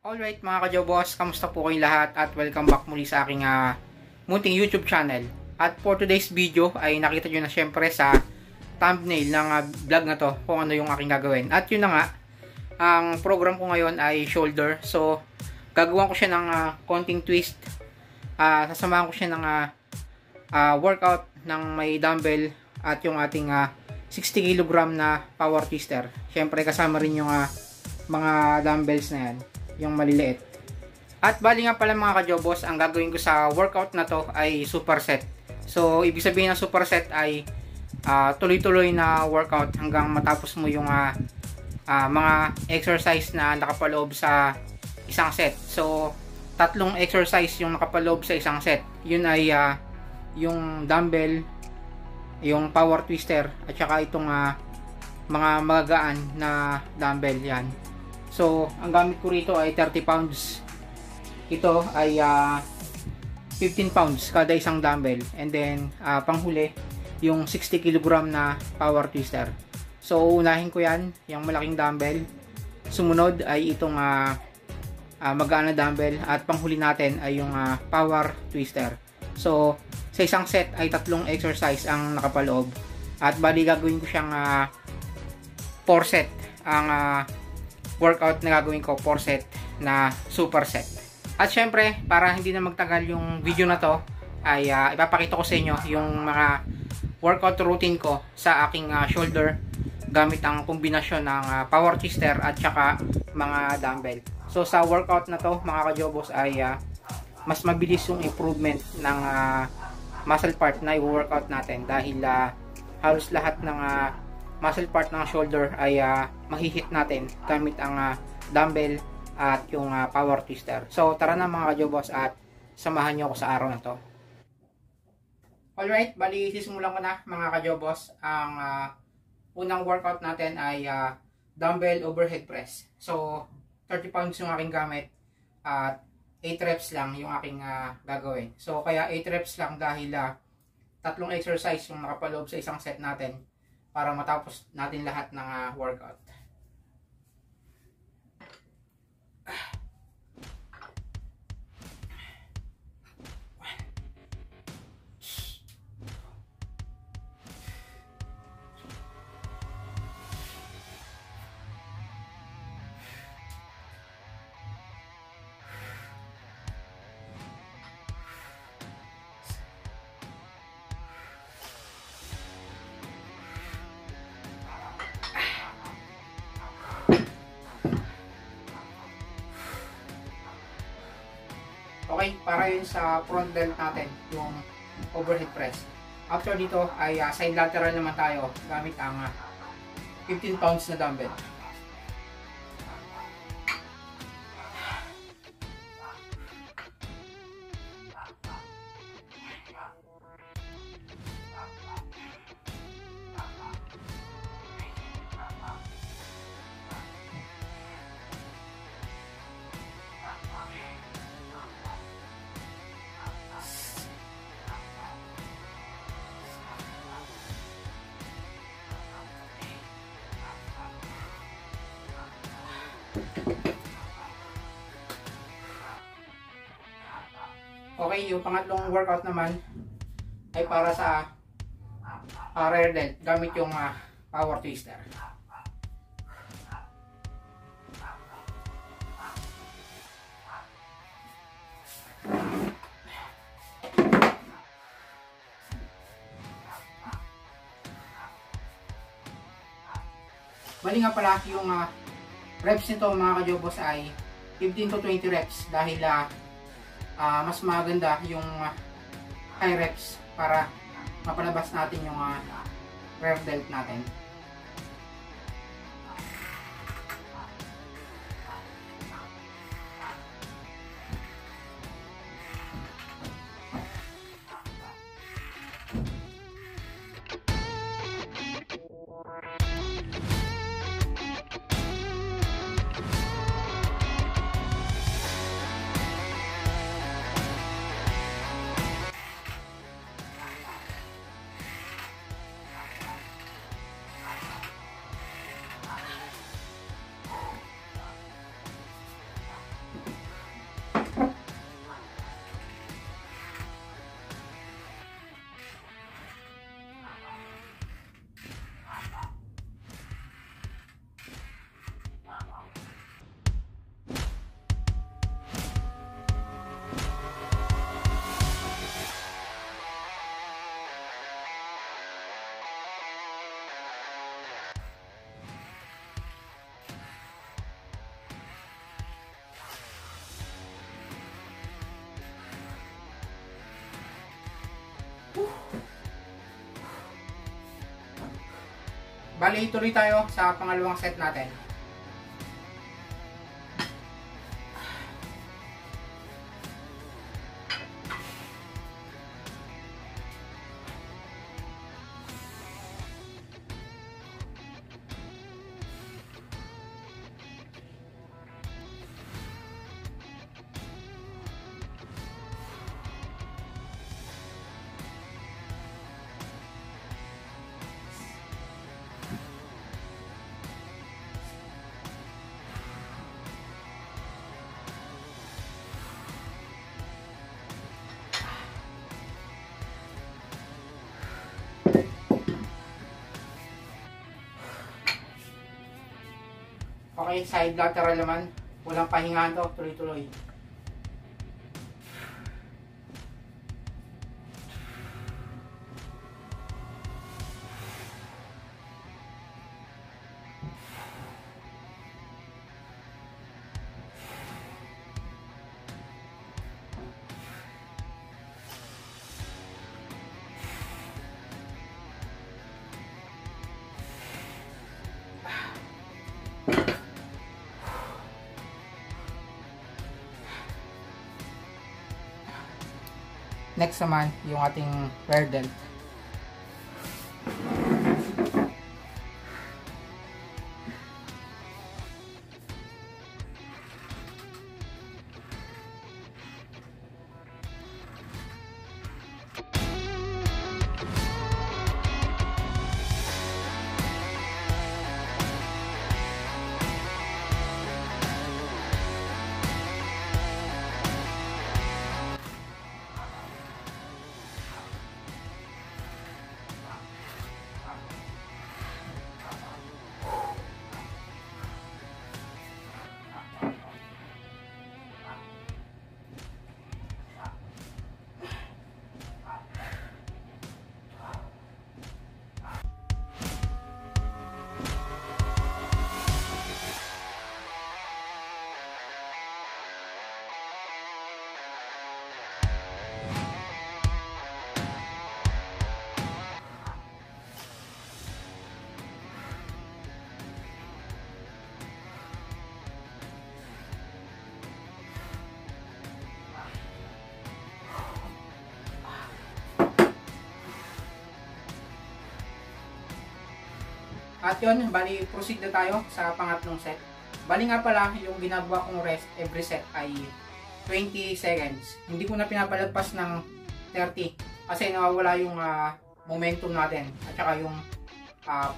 Alright mga ka-Jobos, kamusta po kayong lahat at welcome back muli sa aking munting YouTube channel. At for today's video ay nakita nyo na syempre sa thumbnail ng vlog na to kung ano yung aking gagawin. At yun na nga, ang program ko ngayon ay shoulder. So, gagawan ko siya ng konting twist. Sasamahan ko siya ng workout ng may dumbbell at yung ating 60 kg na power twister. Syempre kasama rin yung mga dumbbells na yan, yung maliliit. At bali nga pala mga ka-Jobos, ang gagawin ko sa workout na to ay superset. So ibig sabihin ng superset ay tuloy-tuloy na workout hanggang matapos mo yung mga exercise na nakapaloob sa isang set. So tatlong exercise yung nakapaloob sa isang set. Yun ay yung dumbbell, yung power twister, at saka itong mga magagaan na dumbbell yan. So ang gamit ko rito ay 30 pounds. Ito ay 15 pounds kada isang dumbbell. And then panghuli yung 60 kg na power twister. So unahin ko yan, yung malaking dumbbell. Sumunod ay itong magaan na dumbbell. At panghuli natin ay yung power twister. So sa isang set ay tatlong exercise ang nakapaloob. At bali gagawin ko siyang 4 set. Ang workout na gagawin ko 4 set na superset. At syempre, para hindi na magtagal yung video na to, ay ipapakita ko sa inyo yung mga workout routine ko sa aking shoulder gamit ang kombinasyon ng power twister at saka mga dumbbell. So sa workout na to mga ka-Jobos ay mas mabilis yung improvement ng muscle part na i-workout natin dahil halos lahat ng muscle part ng shoulder ay mahihit natin gamit ang dumbbell at yung power twister. So tara na mga ka-Jobos at samahan nyo ako sa araw na to. Alright, bali sisimulan ko na mga ka-Jobos. Ang unang workout natin ay dumbbell overhead press. So 30 pounds yung aking gamit at 8 reps lang yung aking gagawin. So kaya 8 reps lang dahil tatlong exercise yung nakapaloob sa isang set natin para matapos natin lahat ng workout. Okay, para yun sa front delt natin, yung overhead press. After dito ay side lateral naman tayo gamit ang 15 pounds na dumbbell. Okay, yung pangatlong workout naman ay para sa rear delt gamit yung power twister. Bali nga pala yung reps nito mga ka-Jobos ay 15 to 20 reps dahil mas maganda yung high reps para mapalabas natin yung rear delt natin. Bali, tuloy tayo sa pangalawang set natin. Okay, side lateral naman. Walang pahingahan to, tuloy-tuloy. Next naman, yung ating rear delt. At yun, bali proceed na tayo sa pangatlong set. Bali nga pala, yung ginagawa kong rest every set ay 20 seconds. Hindi ko na pinapalagpas ng 30 kasi nawawala yung momentum natin at saka yung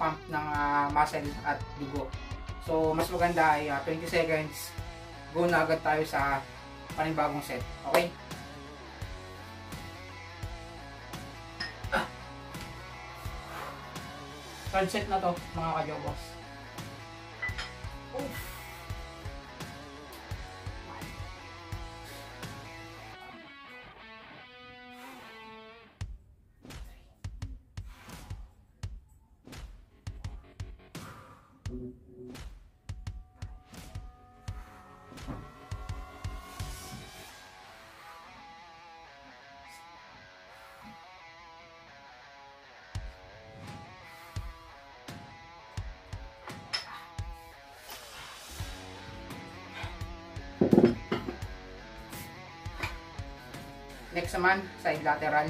pump ng muscle at dugo. So mas maganda ay 20 seconds, go na agad tayo sa panibagong set. Okay? Third set na to, mga kajobos. Oof. Next naman, side lateral.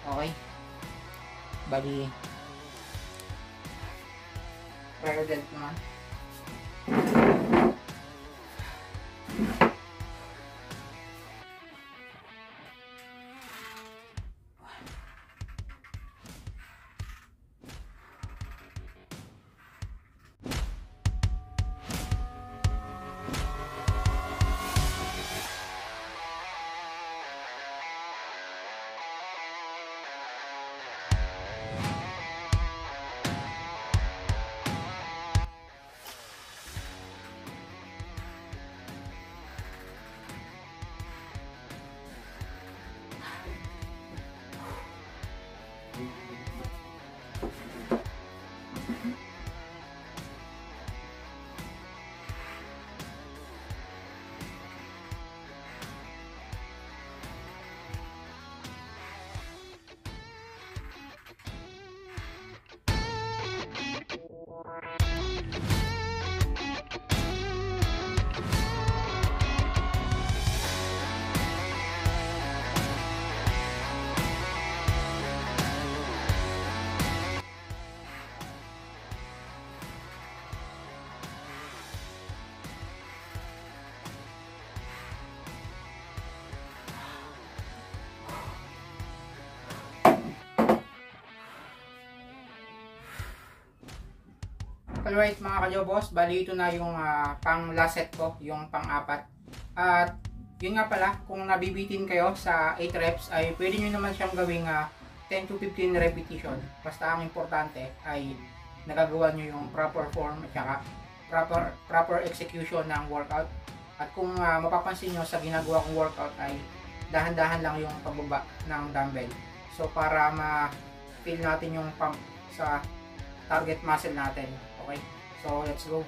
Okay. Bali rear delt naman. Alright mga kajobos, bali ito na yung pang last set ko, yung pang-apat. At yun nga pala, kung nabibitin kayo sa 8 reps ay pwede nyo naman siyang gawing 10 to 15 repetition. Basta ang importante ay nagagawa nyo yung proper form at saka proper execution ng workout. At kung mapapansin nyo sa ginagawa kong workout ay dahan-dahan lang yung pagbaba ng dumbbell. So para ma-feel natin yung pump sa target muscle natin. Okay, so let's go.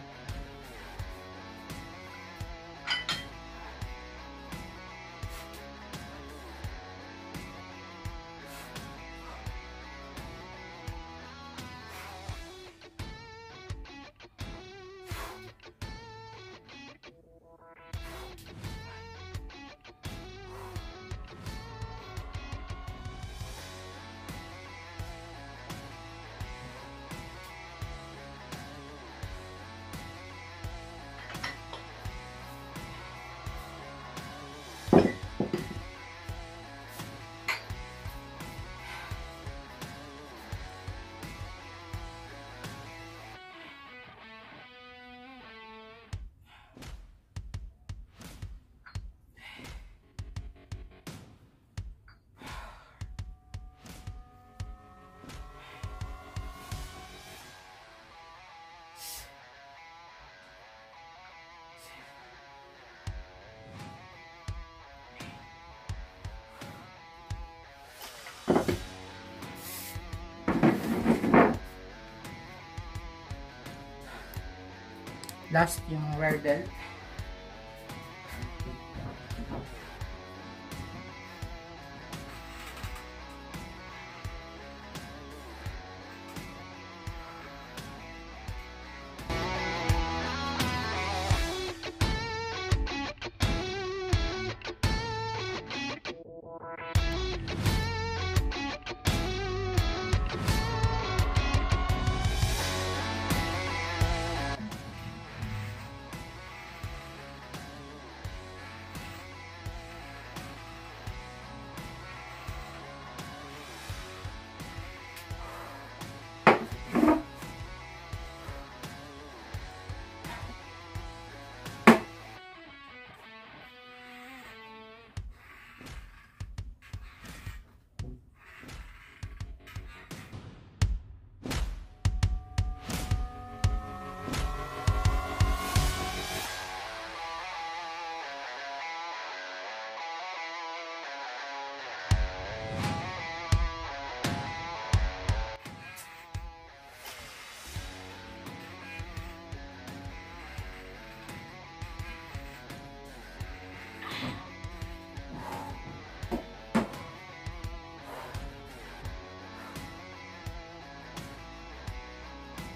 Last yung rear delt.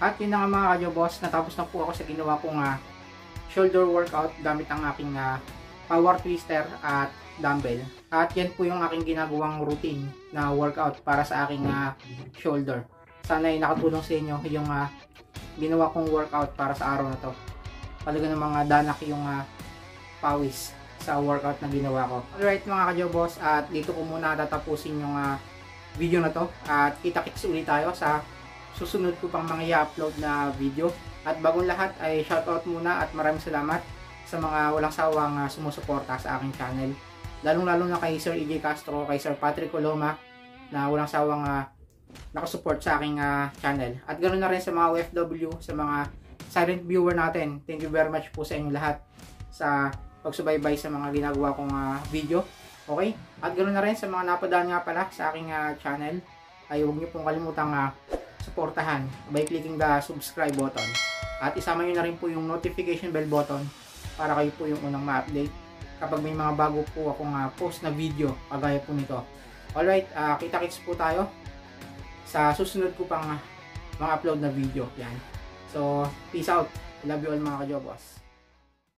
At yun na nga mga kajobos, natapos na po ako sa ginawa kong shoulder workout gamit ang aking power twister at dumbbell. At yan po yung aking ginagawang routine na workout para sa aking shoulder. Sana ay nakatulong sa inyo yung ginawa kong workout para sa araw na to. Talaga ng mga danak yung pawis sa workout na ginawa ko. Alright mga kajobos, at dito ko muna tatapusin yung video na to. At kita-kits ulit tayo sa susunod ko pang mga i-upload na video. At bagong lahat ay shoutout muna at maraming salamat sa mga walang sawang sumusuporta sa aking channel. Lalong-lalo na kay Sir EJ Castro, kay Sir Patrick Coloma na walang sawang nakasupport sa aking channel. At ganoon na rin sa mga OFW, sa mga silent viewer natin. Thank you very much po sa inyo lahat sa pagsubaybay sa mga ginagawa kong video. Okay? At ganoon na rin sa mga napadaan nga pala sa aking channel. Ay huwag niyo pong kalimutang suportahan by clicking the subscribe button. At isama nyo na rin po yung notification bell button para kayo po yung unang ma-update kapag may mga bago po akong post na video kagaya po nito. Alright, kita-kits po tayo sa susunod ko pang mga upload na video. Yan. So, peace out. Love you all mga kajobos.